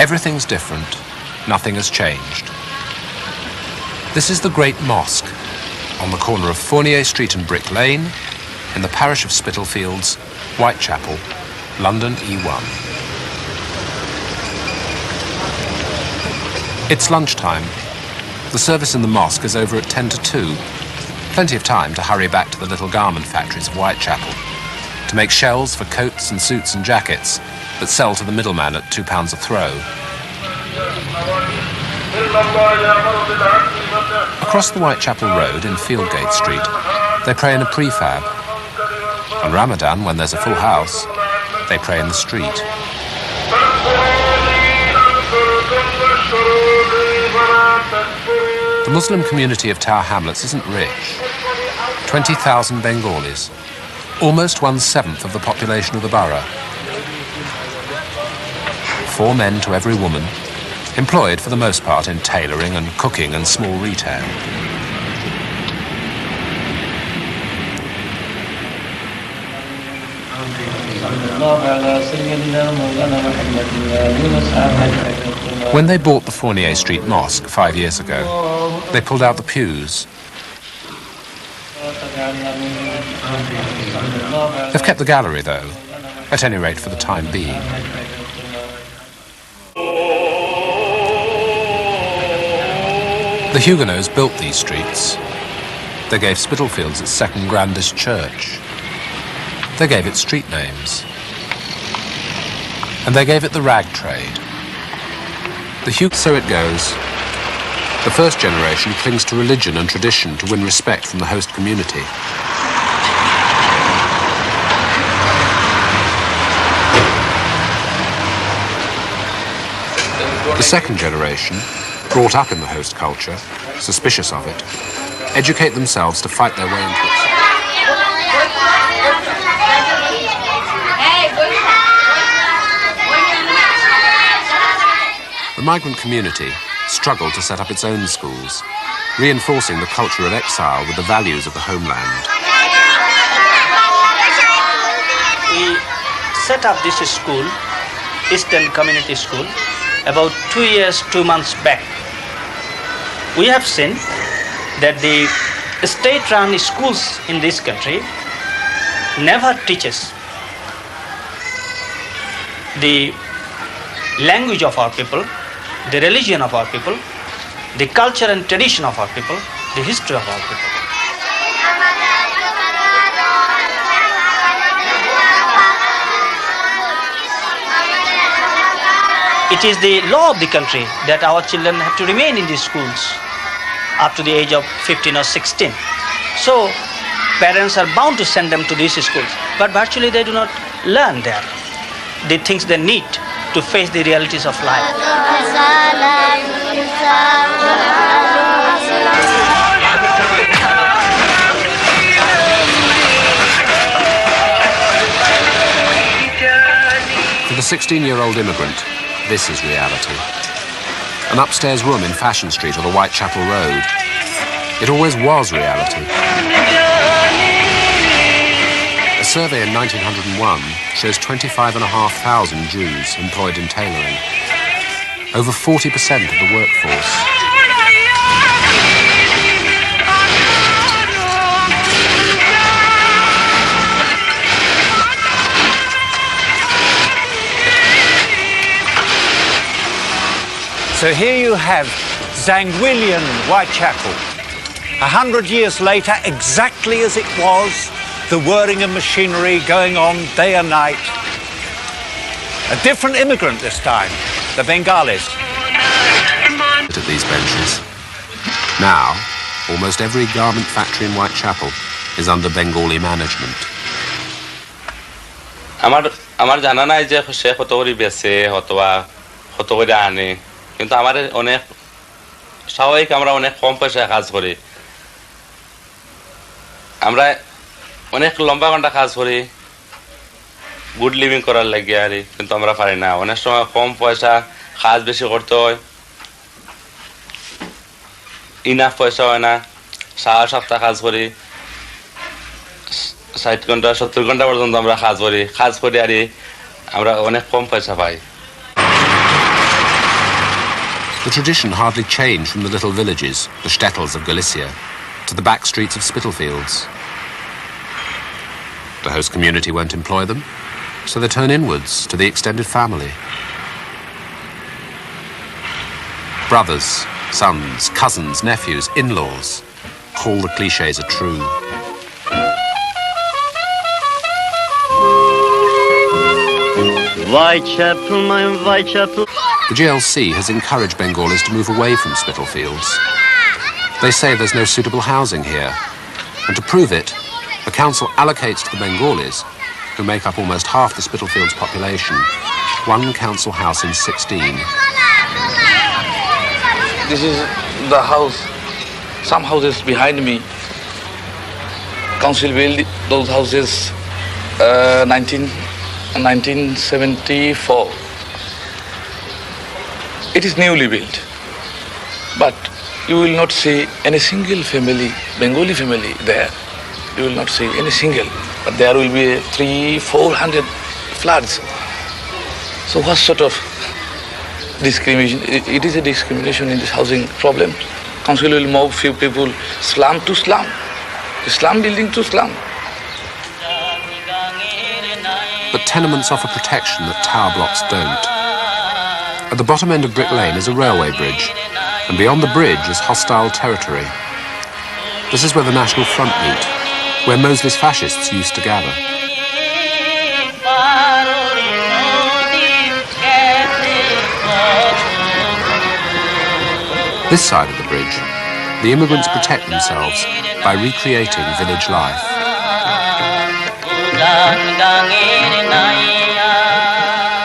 Everything's different. Nothing has changed. This is the Great Mosque on the corner of Fournier Street and Brick Lane in the parish of Spitalfields, Whaitechapel, London E1. It's lunchtime. The service in the mosque is over at 10 to 2. Plenty of time to hurry back to the little garment factories of Whaitechapel to make shells for coats and suits and jackets that sell to the middleman at £2 a throw. Across the Whaitechapel Road in Fieldgate Street, they pray in a prefab. On Ramadan, when there's a full house, they pray in the street. The Muslim community of Tower Hamlets isn't rich. 20,000 Bengalis, almost 1/7 of the population of the borough. 4 men to every woman, employed for the most part in tailoring and cooking and small retail. When they bought the Fournier Street Mosque 5 years ago, they pulled out the pews. They've kept the gallery, though, at any rate for the time being. The Huguenots built these streets. They gave Spitalfields its second grandest church. They gave it street names. And they gave it the rag trade. So it goes. The first generation clings to religion and tradition to win respect from the host community. The second generation, brought up in the host culture, suspicious of it, educate themselves to fight their way into it. The migrant community struggled to set up its own schools, reinforcing the culture of exile with the values of the homeland. We set up this school, Eastern Community School, about 2 years, 2 months back. We have seen that the state-run schools in this country never teaches the language of our people, the religion of our people, the culture and tradition of our people, the history of our people. It is the law of the country that our children have to remain in these schools up to the age of 15 or 16. So parents are bound to send them to these schools, but virtually they do not learn there the things they need to face the realities of life. For the 16-year-old immigrant, this is reality. An upstairs room in Fashion Street or the Whaitechapel Road. It always was reality. A survey in 1901 shows 25,500 Jews employed in tailoring. Over 40% of the workforce. So here you have Zangwilian Whaitechapel. 100 years later, exactly as it was, the whirring of machinery going on day and night. A different immigrant this time, the Bengalis. At these benches. Now, almost every garment factory in Whaitechapel is under Bengali management. আমার জানা নাই যে সে কত করে বেচে অথবা কত করে আনে, কিন্তু আমাদের অনেক স্বাভাবিক আমরা অনেক কম পয়সায় কাজ করি। আমরা অনেক লম্বা ঘন্টা কাজ করি গুড লিভিং করার লাগে আর, কিন্তু আমরা পারি না। অনেক সময় কম পয়সা, কাজ বেশি করতে হয়, ইনাফ পয়সা হয় না। সারা সপ্তাহ কাজ করি, 60 ঘন্টা 70 ঘন্টা পর্যন্ত আমরা কাজ করি আর আমরা অনেক কম পয়সা পাই। The tradition hardly changed from the little villages, the shtetls of Galicia, to the back streets of Spitalfields. The host community won't employ them, so they turn inwards to the extended family. Brothers, sons, cousins, nephews, in-laws, all the clichés are true. Whaitechapel, my Whaitechapel. The GLC has encouraged Bengalis to move away from Spitalfields. They say there's no suitable housing here, and to prove it, the council allocates to the Bengalis, who make up almost half the Spitalfields population, one council house in 16. This is the house. Some houses behind me. Council built those houses 1974. It is newly built, but you will not see any single family, Bengali family there. You will not see any single, but there will be 300-400 floods. So what sort of discrimination? It is a discrimination in this housing problem. Council will move few people slum to slum, slum building to slum. But tenements offer protection that tower blocks don't. At the bottom end of Brick Lane is a railway bridge, and beyond the bridge is hostile territory. This is where the National Front meet, where Mosley's fascists used to gather. This side of the bridge, the immigrants protect themselves by recreating village life.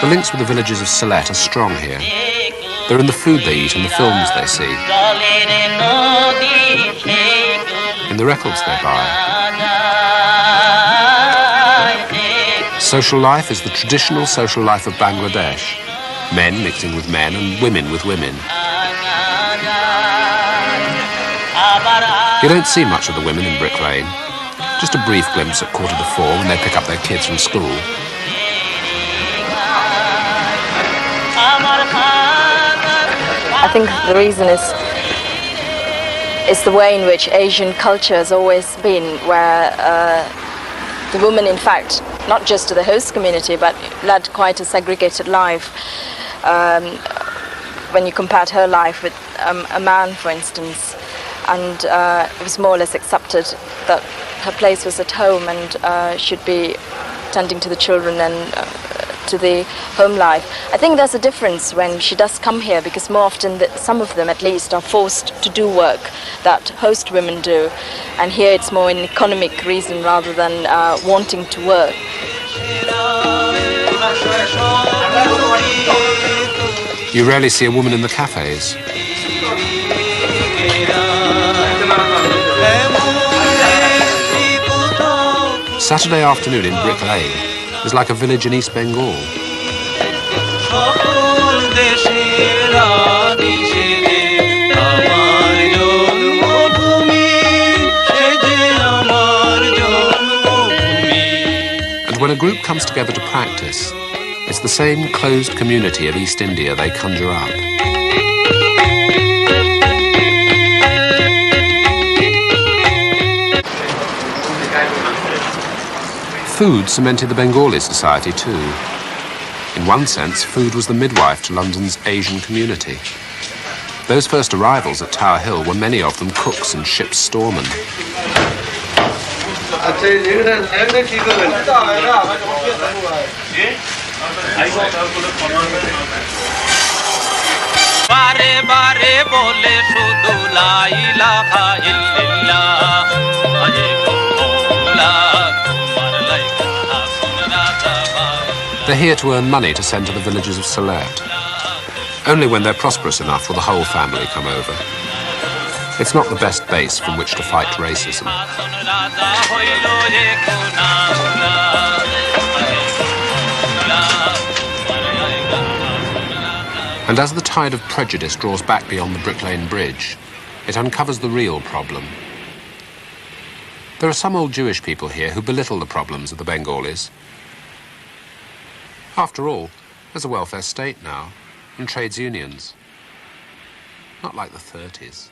The links with the villages of Sylhet are strong here. They're in the food they eat and the films they see, in the records they buy. Social life is the traditional social life of Bangladesh, men mixing with men and women with women. You don't see much of the women in Brick Lane, just a brief glimpse at 3:45 when they pick up their kids from school. I think the reason is the way in which Asian culture has always been, where the woman, in fact, not just to the host community, but led quite a segregated life. When you compared her life with a man, for instance, and it was more or less accepted that her place was at home and should be tending to the children and to the home life. I think there's a difference when she does come here, because more often some of them at least are forced to do work that host women do, and here it's more an economic reason rather than wanting to work. You rarely see a woman in the cafes. Saturday afternoon in Brick Lane is like a village in East Bengal. And when a group comes together to practice, it's the same closed community of East India they conjure up. Food cemented the Bengali society too. In one sense, food was the midwife to London's Asian community. Those first arrivals at Tower Hill were many of them cooks and ship's storemen. They're here to earn money to send to the villages of Sylhet. Only when they're prosperous enough will the whole family come over. It's not the best base from which to fight racism. And as the tide of prejudice draws back beyond the Brick Lane Bridge, it uncovers the real problem. There are some old Jewish people here who belittle the problems of the Bengalis. After all, there's a welfare state now, and trades unions. Not like the 30s.